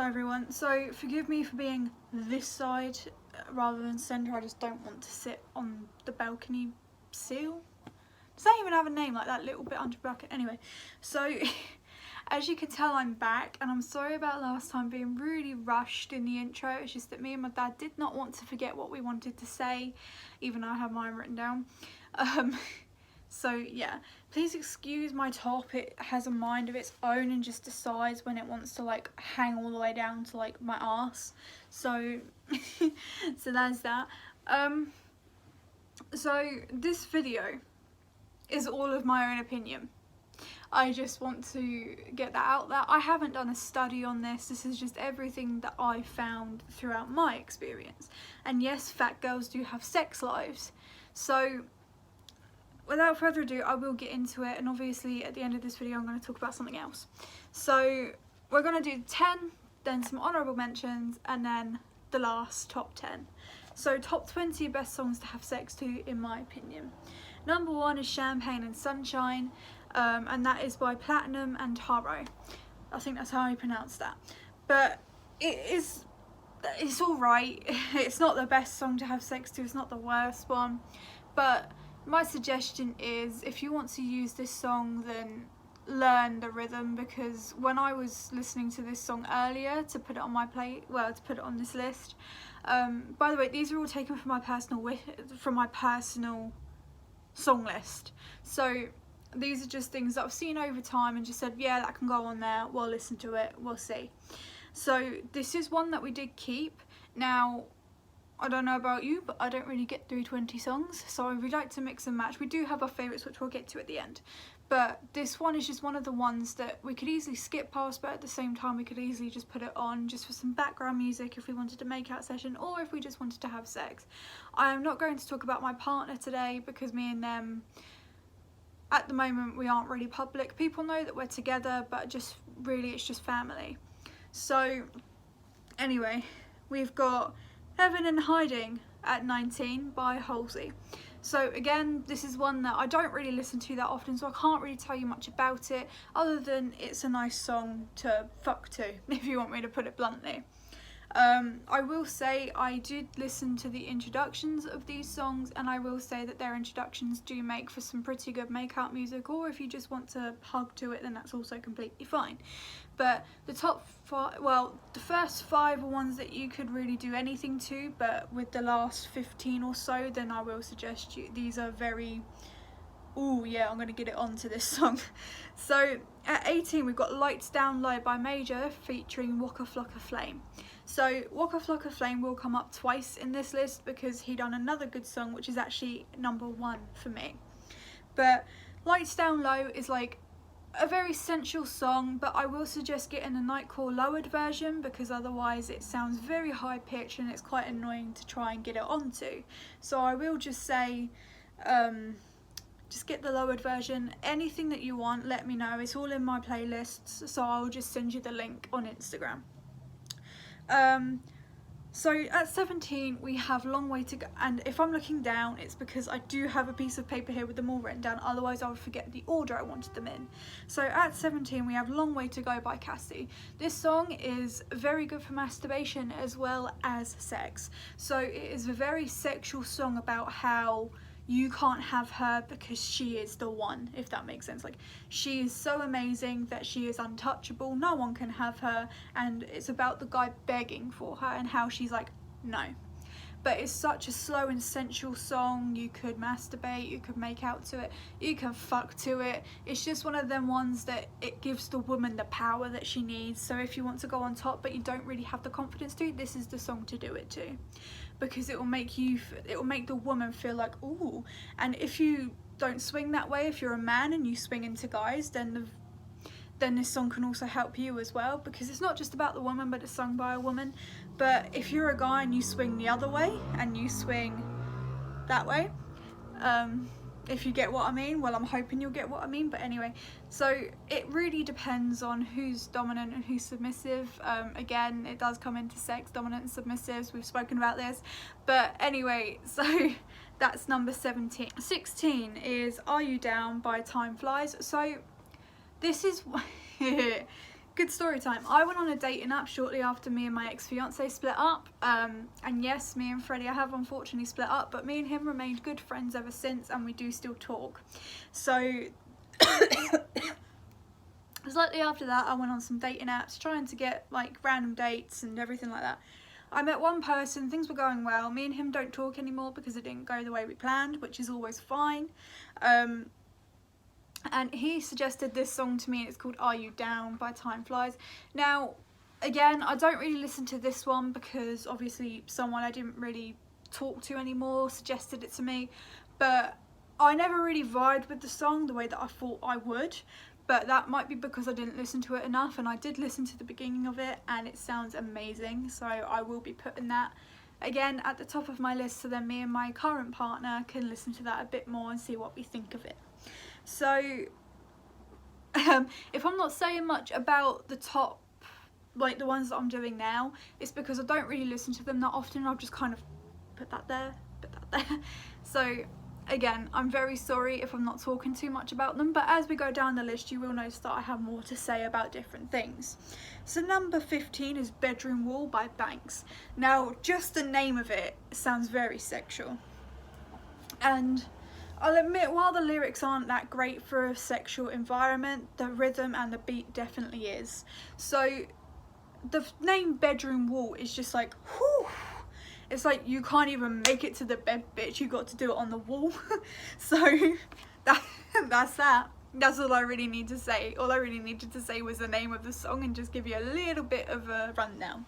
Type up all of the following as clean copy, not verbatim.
everyone, so forgive me for being this side rather than centre. I just don't want to sit on the balcony sill. Does that even have a name, like that little bit under bracket? Anyway, so as you can tell, I'm back, and I'm sorry about last time being really rushed in the intro. It's just that me and my dad did not want to forget what we wanted to say, even though I have mine written down. So yeah, please excuse my top. It has a mind of its own and just decides when it wants to like hang all the way down to like my arse. So so that's that. So this video is all of my own opinion. I just want to get that out there. I haven't done a study on this. This is just everything that I found throughout my experience. And yes, fat girls do have sex lives. So without further ado, I will get into it, and obviously at the end of this video I'm going to talk about something else. So we're going to do 10, then some honourable mentions, and then the last top 10. So top 20 best songs to have sex to, in my opinion. Number 1 is Champagne and Sunshine, and that is by Platinum and Taro. I think that's how I pronounce that. But it's alright. It's not the best song to have sex to, it's not the worst one, but my suggestion is, if you want to use this song, then learn the rhythm, because when I was listening to this song earlier to put it on my to put it on this list, by the way, these are all taken from my personal song list. So these are just things that I've seen over time and just said, yeah, that can go on there, we'll listen to it, we'll see. So this is one that we did keep. Now, I don't know about you, but I don't really get through 20 songs, so we like to mix and match. We do have our favourites, which we'll get to at the end, but this one is just one of the ones that we could easily skip past, but at the same time we could easily just put it on just for some background music if we wanted to make out session, or if we just wanted to have sex. I am not going to talk about my partner today, because me and them, at the moment, we aren't really public. People know that we're together, but just really it's just family. So anyway, we've got Heaven and Hiding at 19 by Halsey. So again, this is one that I don't really listen to that often, so I can't really tell you much about it, other than it's a nice song to fuck to, if you want me to put it bluntly. I will say I did listen to the introductions of these songs, and I will say that their introductions do make for some pretty good make-out music, or if you just want to hug to it, then that's also completely fine. But the top 5, well, the first 5 are ones that you could really do anything to, but with the last 15 or so, then I will suggest you, these are very, ooh yeah, I'm going to get it onto this song. So at 18 we've got Lights Down Low by Major featuring Waka Flocka Flame. So Waka Flocka Flame will come up twice in this list because he done another good song, which is actually number 1 for me. But Lights Down Low is like a very sensual song, but I will suggest getting the Nightcore lowered version, because otherwise it sounds very high pitched and it's quite annoying to try and get it onto. So I will just say, just get the lowered version. Anything that you want, let me know. It's all in my playlists, so I'll just send you the link on Instagram. So at 17 we have Long Way to Go, and if I'm looking down, it's because I do have a piece of paper here with them all written down, otherwise I would forget the order I wanted them in. So at 17 we have Long Way to Go by Cassie. This song is very good for masturbation as well as sex. So it is a very sexual song about how you can't have her because she is the one, if that makes sense. Like, she is so amazing that she is untouchable, no one can have her, and it's about the guy begging for her and how she's like, no. But it's such a slow and sensual song. You could masturbate, you could make out to it, you can fuck to it. It's just one of them ones that it gives the woman the power that she needs. So if you want to go on top but you don't really have the confidence to, this is the song to do it to, because it will make the woman feel like, ooh. And if you don't swing that way, if you're a man and you swing into guys, then this song can also help you as well, because it's not just about the woman, but it's sung by a woman. But if you're a guy and you swing the other way and you swing that way, if you get what I mean, well, I'm hoping you'll get what I mean. But anyway, so it really depends on who's dominant and who's submissive. Again, it does come into sex, dominant and submissives, we've spoken about this. But anyway, so that's number 17. 16 is Are You Down by Time Flies. So this is good story time. I went on a dating app shortly after me and my ex-fiance split up, and yes, me and Freddie, I have unfortunately split up, but me and him remained good friends ever since, and we do still talk. So slightly after that, I went on some dating apps trying to get like random dates and everything like that. I met one person, things were going well. Me and him don't talk anymore because it didn't go the way we planned, which is always fine. And he suggested this song to me, and it's called Are You Down by Time Flies. Now, again, I don't really listen to this one because obviously someone I didn't really talk to anymore suggested it to me, but I never really vibed with the song the way that I thought I would. But that might be because I didn't listen to it enough, and I did listen to the beginning of it and it sounds amazing, so I will be putting that again at the top of my list, so then me and my current partner can listen to that a bit more and see what we think of it. So if I'm not saying much about the top, like the ones that I'm doing now, it's because I don't really listen to them that often. I'll just kind of put that there, put that there. So again, I'm very sorry if I'm not talking too much about them, but as we go down the list you will notice that I have more to say about different things. So number 15 is Bedroom Wall by Banks. Now, just the name of it sounds very sexual, and I'll admit, while the lyrics aren't that great for a sexual environment, the rhythm and the beat definitely is. So the name Bedroom Wall is just like, whew. It's like you can't even make it to the bed, bitch, you got to do it on the wall. So that's that. That's all I really need to say. All I really needed to say was the name of the song and just give you a little bit of a rundown.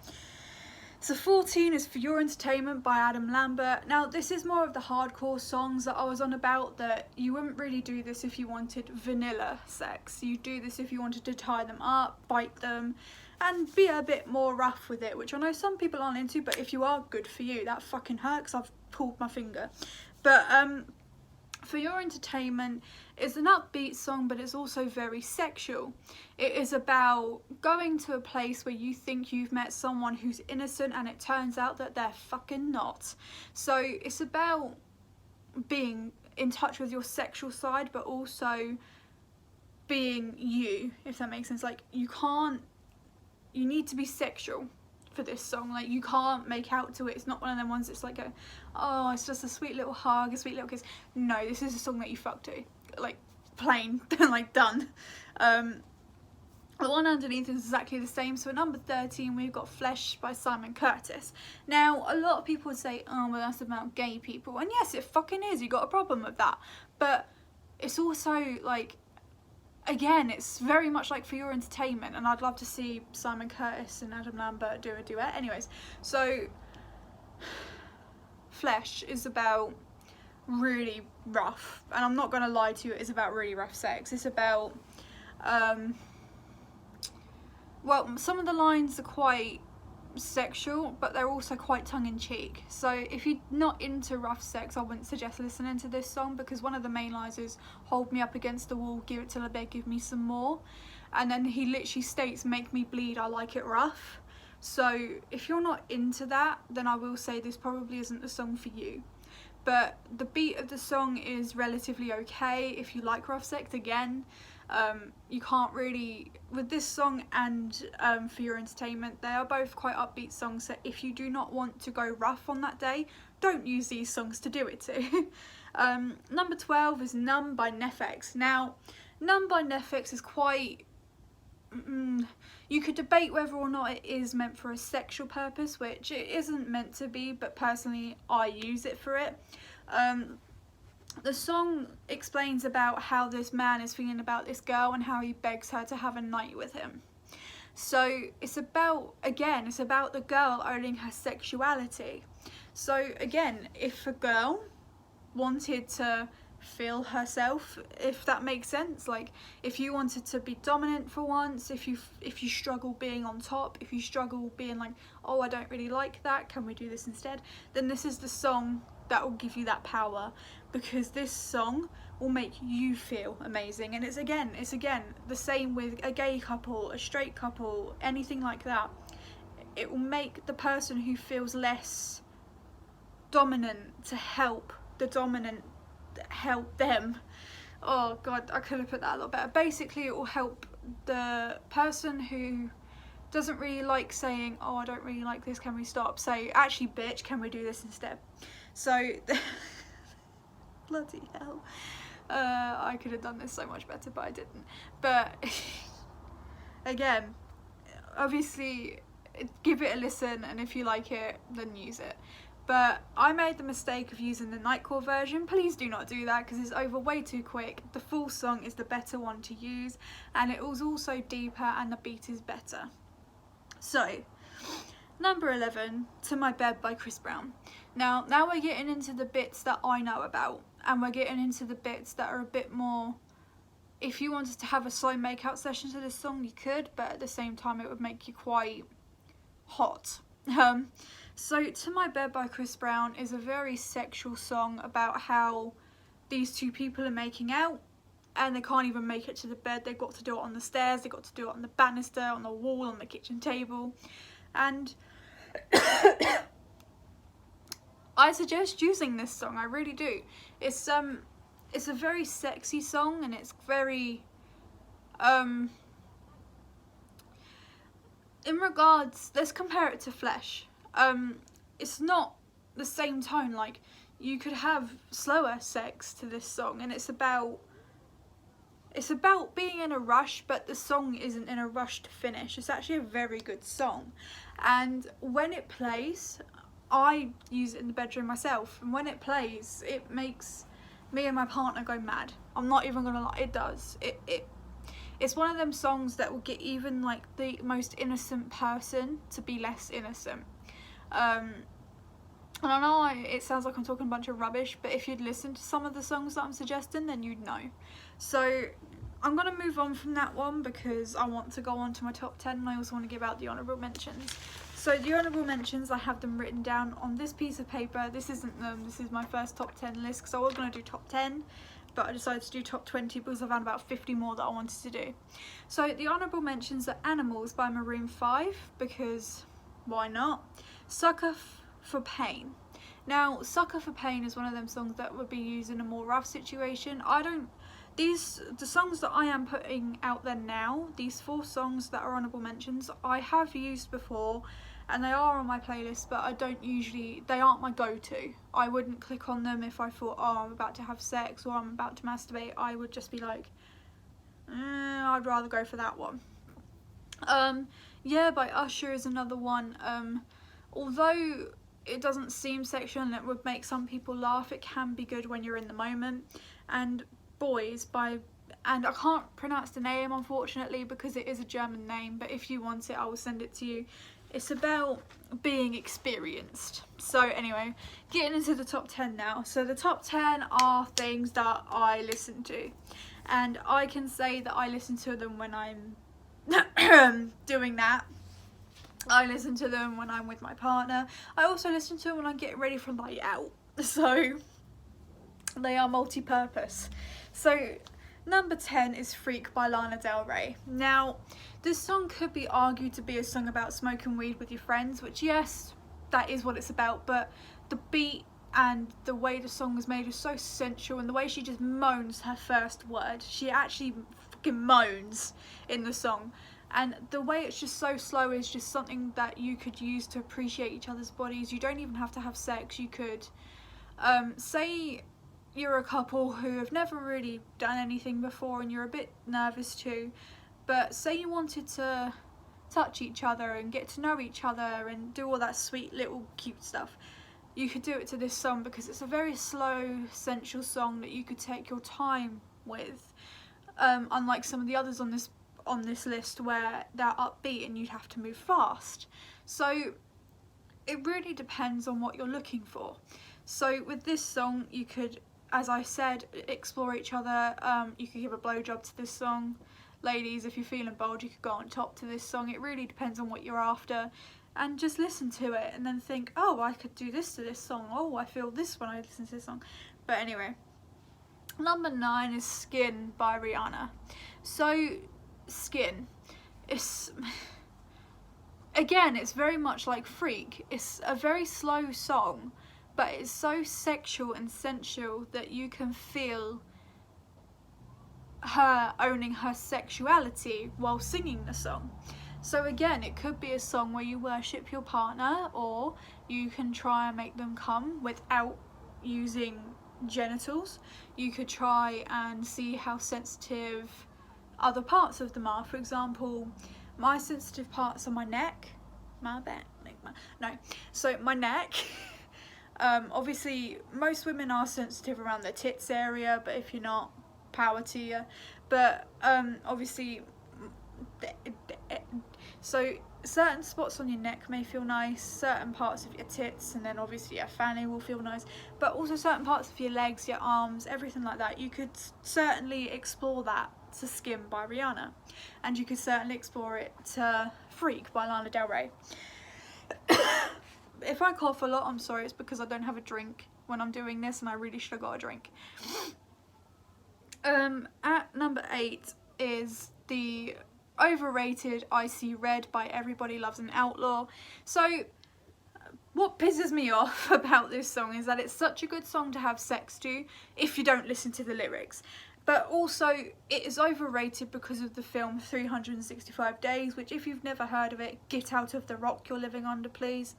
So 14 is For Your Entertainment by Adam Lambert. Now this is more of the hardcore songs that I was on about, that you wouldn't really do this if you wanted vanilla sex. You do this if you wanted to tie them up, bite them, and be a bit more rough with it, which I know some people aren't into, but if you are, good for you. That fucking hurts, I've pulled my finger. But For Your Entertainment is an upbeat song, but it's also very sexual. It is about going to a place where you think you've met someone who's innocent and it turns out that they're fucking not. So it's about being in touch with your sexual side, but also being you, if that makes sense. Like, you need to be sexual for this song. Like, you can't make out to it. It's not one of them ones that's like oh, it's just a sweet little hug, a sweet little kiss. No, this is a song that you fuck to, like, plain. Like, done. The one underneath is exactly the same. So at number 13 we've got Flesh by Simon Curtis. Now a lot of people would say, oh well, that's about gay people, and yes, it fucking is. You got a problem with that, but it's also like, again, it's very much like For Your Entertainment, and I'd love to see Simon Curtis and Adam Lambert do a duet. Anyways, so Flesh is about really rough, and I'm not gonna lie to you, it's about really rough sex. It's about well, some of the lines are quite sexual, but they're also quite tongue-in-cheek. So if you're not into rough sex, I wouldn't suggest listening to this song, because one of the main lines is, hold me up against the wall, give it till I beg, give me some more. And then he literally states, make me bleed, I like it rough. So if you're not into that, then I will say this probably isn't the song for you. But the beat of the song is relatively okay if you like rough sex. Again, you can't really, with this song and For Your Entertainment, they are both quite upbeat songs, so if you do not want to go rough on that day, don't use these songs to do it to. Number 12 is Numb by Nefex. Now, Numb by Nefex is quite, you could debate whether or not it is meant for a sexual purpose, which it isn't meant to be, but personally I use it for it. The song explains about how this man is feeling about this girl and how he begs her to have a night with him. So it's about, again, it's about the girl owning her sexuality. So again, if a girl wanted to feel herself, if that makes sense, like if you wanted to be dominant for once, if you struggle being on top, if you struggle being like, oh, I don't really like that, can we do this instead, then this is the song that will give you that power, because this song will make you feel amazing. And it's again the same with a gay couple, a straight couple, anything like that. It will make the person who feels less dominant to help the dominant help them. Oh god, I could have put that a lot better. Basically, it will help the person who doesn't really like saying, oh, I don't really like this, can we stop, say, actually bitch, can we do this instead? So bloody hell, I could have done this so much better, but I didn't. But again, obviously give it a listen, and if you like it, then use it. But I made the mistake of using the Nightcore version. Please do not do that, because it's over way too quick. The full song is the better one to use, and it was also deeper and the beat is better. So, number 11, To My Bed by Chris Brown. Now we're getting into the bits that I know about, and we're getting into the bits that are a bit more, if you wanted to have a slow make-out session to this song, you could, but at the same time it would make you quite hot. So To My Bed by Chris Brown is a very sexual song about how these two people are making out and they can't even make it to the bed. They've got to do it on the stairs, they've got to do it on the banister, on the wall, on the kitchen table. And I suggest using this song, I really do. It's a very sexy song, and it's very in regards, let's compare it to Flesh. It's not the same tone. Like, you could have slower sex to this song, and it's about being in a rush, but the song isn't in a rush to finish. It's actually a very good song, and when it plays, I use it in the bedroom myself, and when it plays, it makes me and my partner go mad. I'm not even gonna lie, it does. It's one of them songs that will get even like the most innocent person to be less innocent. And I know it sounds like I'm talking a bunch of rubbish, but if you'd listen to some of the songs that I'm suggesting, then you'd know. So I'm going to move on from that one because I want to go on to my top 10, and I also want to give out the honourable mentions. So the honourable mentions, I have them written down on this piece of paper. This isn't them, this is my first top 10 list, because I was going to do top 10, but I decided to do top 20 because I found about 50 more that I wanted to do. So the honourable mentions are Animals by Maroon 5, because why not? Sucker for Pain. Now, Sucker for Pain is one of them songs that would be used in a more rough situation. The songs that I am putting out there now, these 4 songs that are honourable mentions, I have used before, and they are on my playlist, but they aren't my go-to. I wouldn't click on them if I thought, oh, I'm about to have sex or I'm about to masturbate. I would just be like, I'd rather go for that one. Yeah, by Usher is another one. Although it doesn't seem sexual and it would make some people laugh, it can be good when you're in the moment. And Boys and I can't pronounce the name unfortunately because it is a German name, but if you want it I will send it to you. It's about being experienced. So anyway, getting into the top 10 now. So the top 10 are things that I listen to, and I can say that I listen to them when I'm doing that. I listen to them when I'm with my partner. I also listen to them when I'm getting ready for a night out. So they are multi-purpose. So number 10 is Freak by Lana Del Rey. Now, this song could be argued to be a song about smoking weed with your friends, which yes, that is what it's about, but the beat and the way the song is made is so sensual, and the way she just moans her first word. She actually fucking moans in the song. And the way it's just so slow is just something that you could use to appreciate each other's bodies. You don't even have to have sex. You could, say you're a couple who have never really done anything before and you're a bit nervous too, but say you wanted to touch each other and get to know each other and do all that sweet little cute stuff. You could do it to this song because it's a very slow, sensual song that you could take your time with, unlike some of the others on this list where they're upbeat and you'd have to move fast. So it really depends on what you're looking for. So with this song you could, as I said, explore each other. You could give a blowjob to this song. Ladies, if you're feeling bold, you could go on top to this song. It really depends on what you're after, and just listen to it and then think, oh, I could do this to this song. Oh, I feel this when I listen to this song. But anyway, number 9 is Skin by Rihanna. So Skin, it's very much like Freak. It's a very slow song, but it's so sexual and sensual that you can feel her owning her sexuality while singing the song. So again, it could be a song where you worship your partner, or you can try and make them come without using genitals. You could try and see how sensitive other parts of them are. For example, my sensitive parts are my neck, my back, so my neck. Obviously most women are sensitive around their tits area, but if you're not, power to you. But obviously, so certain spots on your neck may feel nice, certain parts of your tits, and then obviously your fanny will feel nice, but also certain parts of your legs, your arms, everything like that. You could certainly explore that to Skim by Rihanna, and you could certainly explore it to Freak by Lana Del Rey. If I cough a lot, I'm sorry, it's because I don't have a drink when I'm doing this, and I really should have got a drink. At number 8 is the overrated Icy Red by Everybody Loves an Outlaw. So what pisses me off about this song is that it's such a good song to have sex to if you don't listen to the lyrics. But also it is overrated because of the film 365 Days, which if you've never heard of it, get out of the rock you're living under, please.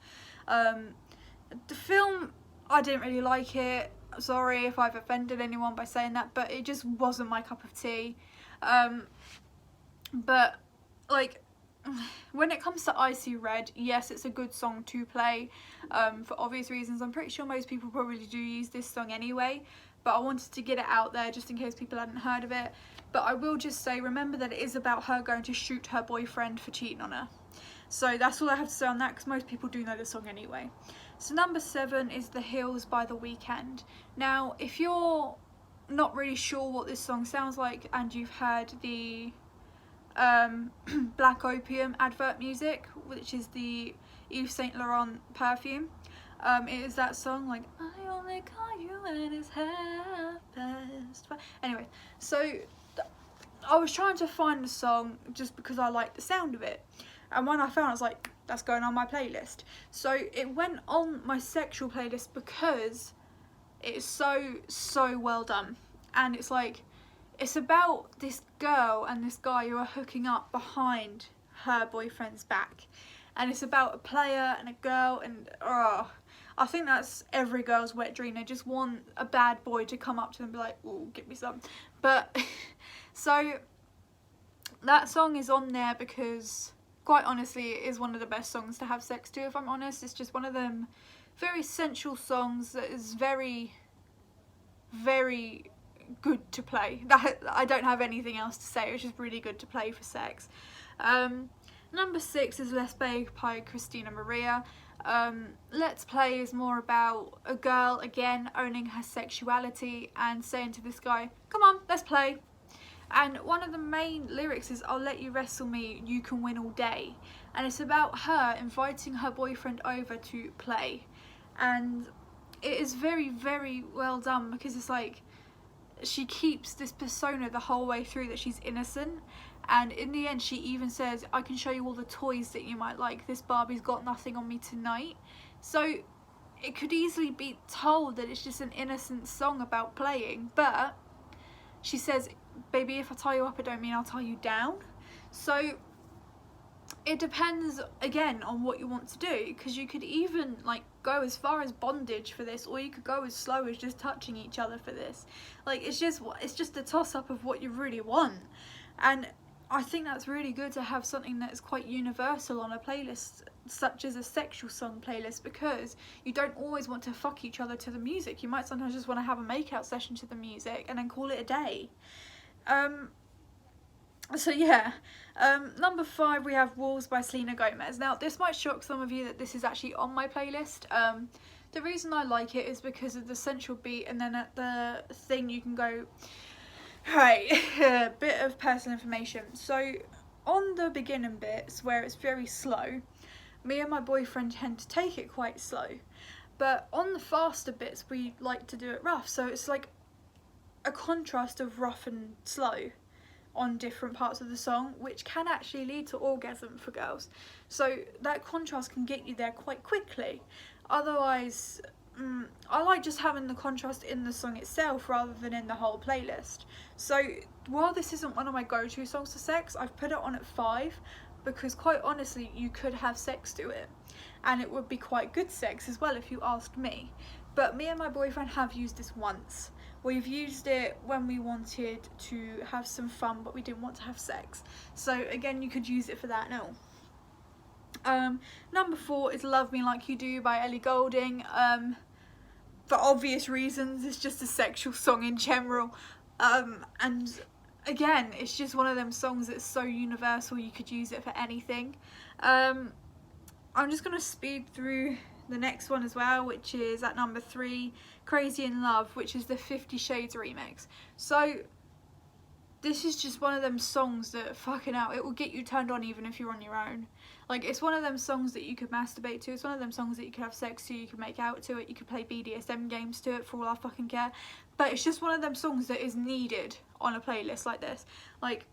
The film, I didn't really like it. Sorry if I've offended anyone by saying that, but it just wasn't my cup of tea. But like, when it comes to Icy Red, yes, it's a good song to play for obvious reasons. I'm pretty sure most people probably do use this song anyway, but I wanted to get it out there just in case people hadn't heard of it. But I will just say, remember that it is about her going to shoot her boyfriend for cheating on her. So that's all I have to say on that, because most people do know the song anyway. So number 7 is The Hills by The Weeknd. Now, if you're not really sure what this song sounds like and you've heard the Black Opium advert music, which is the Yves Saint Laurent perfume, it is that song, like, I only call you when it's 5:30. Anyway, so I was trying to find the song just because I liked the sound of it, and when I found it, I was like, that's going on my playlist. So it went on my sexual playlist because it is so well done. And it's like, it's about this girl and this guy who are hooking up behind her boyfriend's back, and it's about a player and a girl, and I think that's every girl's wet dream. They just want a bad boy to come up to them and be like, ooh, give me some. But so that song is on there because, quite honestly, it is one of the best songs to have sex to, if I'm honest. It's just one of them very sensual songs that is very, very good to play. That I don't have anything else to say. It's just really good to play for sex. Number 6 is Let's Play by Christina Maria. Let's Play is more about a girl, again, owning her sexuality and saying to this guy, come on, let's play. And one of the main lyrics is, I'll let you wrestle me, you can win all day. And it's about her inviting her boyfriend over to play. And it is very, very well done, because it's like, she keeps this persona the whole way through that she's innocent. And in the end, she even says, I can show you all the toys that you might like. This Barbie's got nothing on me tonight. So it could easily be told that it's just an innocent song about playing. But she says, baby, if I tie you up, it don't mean I'll tie you down. So it depends, again, on what you want to do. Because you could even like go as far as bondage for this, or you could go as slow as just touching each other for this. Like, it's just a toss-up of what you really want. And I think that's really good to have something that is quite universal on a playlist, such as a sexual song playlist, because you don't always want to fuck each other to the music. You might sometimes just want to have a makeout session to the music and then call it a day. So yeah, number 5 we have Wolves by Selena Gomez. Now this might shock some of you that this is actually on my playlist. The reason I like it is because of the central beat, and then at the thing you can go, right, a bit of personal information. So on the beginning bits where it's very slow, me and my boyfriend tend to take it quite slow, but on the faster bits we like to do it rough. So it's like a contrast of rough and slow on different parts of the song, which can actually lead to orgasm for girls. So that contrast can get you there quite quickly. Otherwise, I like just having the contrast in the song itself rather than in the whole playlist. So while this isn't one of my go-to songs for sex, I've put it on at 5 because quite honestly you could have sex to it and it would be quite good sex as well if you asked me. But me and my boyfriend have used this once. We've used it when we wanted to have some fun but we didn't want to have sex. So again, you could use it for that and all. Number 4 is Love Me Like You Do by Ellie Goulding. For obvious reasons, it's just a sexual song in general. And again, it's just one of them songs that's so universal you could use it for anything. I'm just going to speed through the next one as well, which is at number 3, Crazy in Love, which is the 50 Shades remix. So this is just one of them songs that fucking hell, it will get you turned on even if you're on your own. Like, it's one of them songs that you could masturbate to, it's one of them songs that you could have sex to, you could make out to it, you could play BDSM games to it for all I fucking care. But it's just one of them songs that is needed on a playlist like this. Like,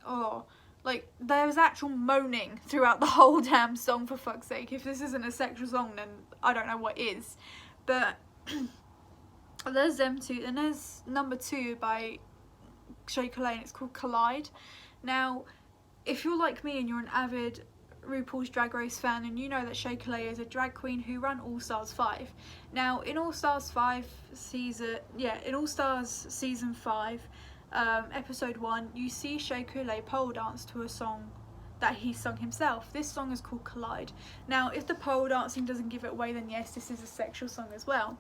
oh, like, there's actual moaning throughout the whole damn song, for fuck's sake. If this isn't a sexual song, then I don't know what is. But there's them two, and there's number 2 by Shea Coulee, and it's called Collide. Now, if you're like me and you're an avid RuPaul's Drag Race fan, and you know that Shea Coulee is a drag queen who ran All Stars 5. Now, in All Stars 5 season, in All Stars season 5, episode 1, you see Shea Coulee pole dance to a song that he sung himself. This song is called Collide. Now, if the pole dancing doesn't give it away, then yes, this is a sexual song as well.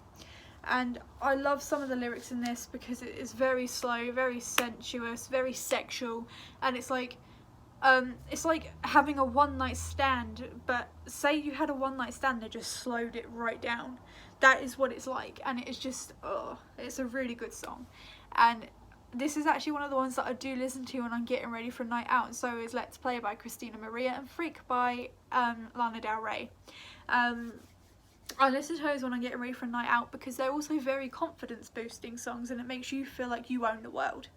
And I love some of the lyrics in this because it is very slow, very sensuous, very sexual, and it's like having a one-night stand, but say you had a one-night stand and just slowed it right down. That is what it's like, and it is just, it's a really good song. And this is actually one of the ones that I do listen to when I'm getting ready for a night out, and so is Let's Play by Christina Maria and Freak by Lana Del Rey. I listen to those when I'm getting ready for a night out because they're also very confidence boosting songs, and it makes you feel like you own the world.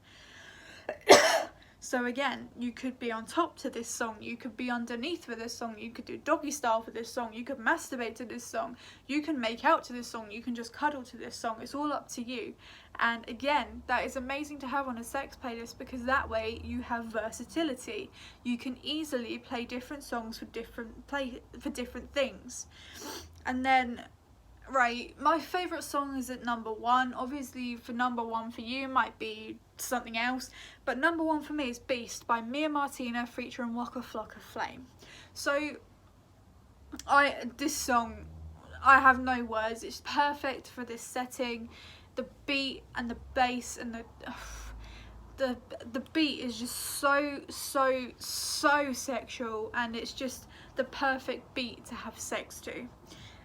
So again, you could be on top to this song, you could be underneath with this song, you could do doggy style for this song, you could masturbate to this song, you can make out to this song, you can just cuddle to this song, it's all up to you. And again, that is amazing to have on a sex playlist because that way you have versatility. You can easily play different songs for different things. And then, right, my favourite song is at number 1. Obviously, for number 1 for you might be something else, but number 1 for me is Beast by Mia Martina featuring Waka Flocka Flame. So, this song, I have no words. It's perfect for this setting. The beat and the bass and the beat is just so sexual, and it's just the perfect beat to have sex to.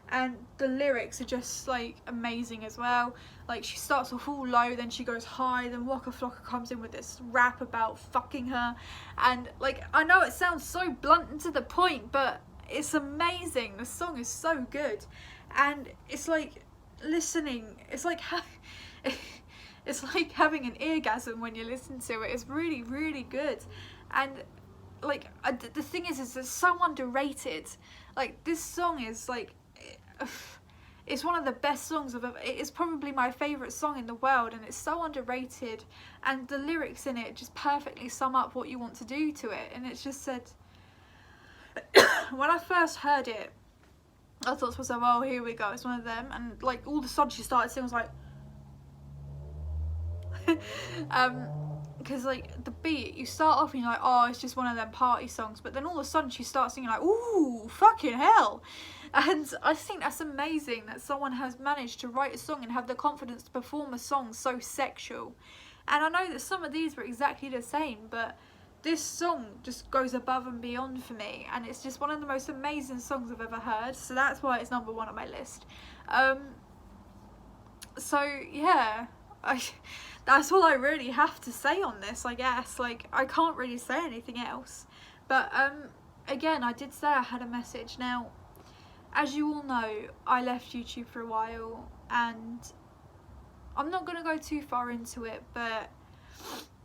And the lyrics are just like amazing as well. Like, she starts off all low, then she goes high, then Waka Flocka comes in with this rap about fucking her, and like, I know it sounds so blunt and to the point, but it's amazing. The song is so good, and it's like listening, it's like it's like having an orgasm when you listen to it. It's really, really good. And like, the thing is it's so underrated. Like, this song is like, it's one of the best songs I've ever, it is probably my favourite song in the world, and it's so underrated, and the lyrics in it just perfectly sum up what you want to do to it. And it's just said, when I first heard it, I thought to myself, oh, here we go, it's one of them. And like, all of a sudden she started singing, I was like because like the beat, you start off and you're like, oh, it's just one of them party songs, but then all of a sudden she starts singing like, ooh, fucking hell. And I think that's amazing that someone has managed to write a song and have the confidence to perform a song so sexual. And I know that some of these were exactly the same, but this song just goes above and beyond for me, and it's just one of the most amazing songs I've ever heard, so that's why it's number 1 on my list. So yeah, that's all I really have to say on this, I guess. Like, I can't really say anything else. But again, I did say I had a message. Now, as you all know, I left YouTube for a while, and I'm not going to go too far into it, but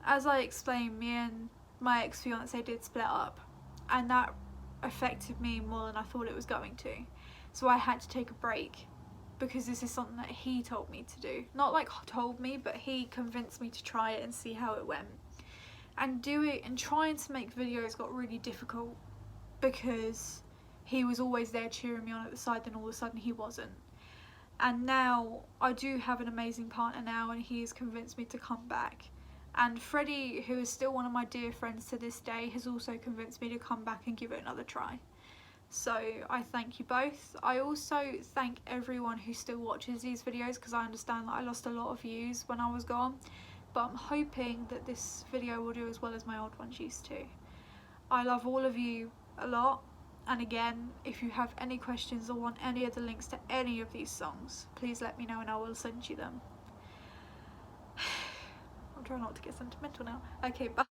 as I explained, me and my ex-fiance did split up, and that affected me more than I thought it was going to. So I had to take a break because this is something that he told me to do. Not like told me, but he convinced me to try it and see how it went. And trying to make videos got really difficult because he was always there cheering me on at the side, then all of a sudden he wasn't. And now I do have an amazing partner now, and he has convinced me to come back. And Freddie, who is still one of my dear friends to this day, has also convinced me to come back and give it another try. So I thank you both. I also thank everyone who still watches these videos, because I understand that I lost a lot of views when I was gone, but I'm hoping that this video will do as well as my old ones used to. I love all of you a lot, and again, if you have any questions or want any of the links to any of these songs, please let me know and I will send you them. I'm trying not to get sentimental now. Okay, bye.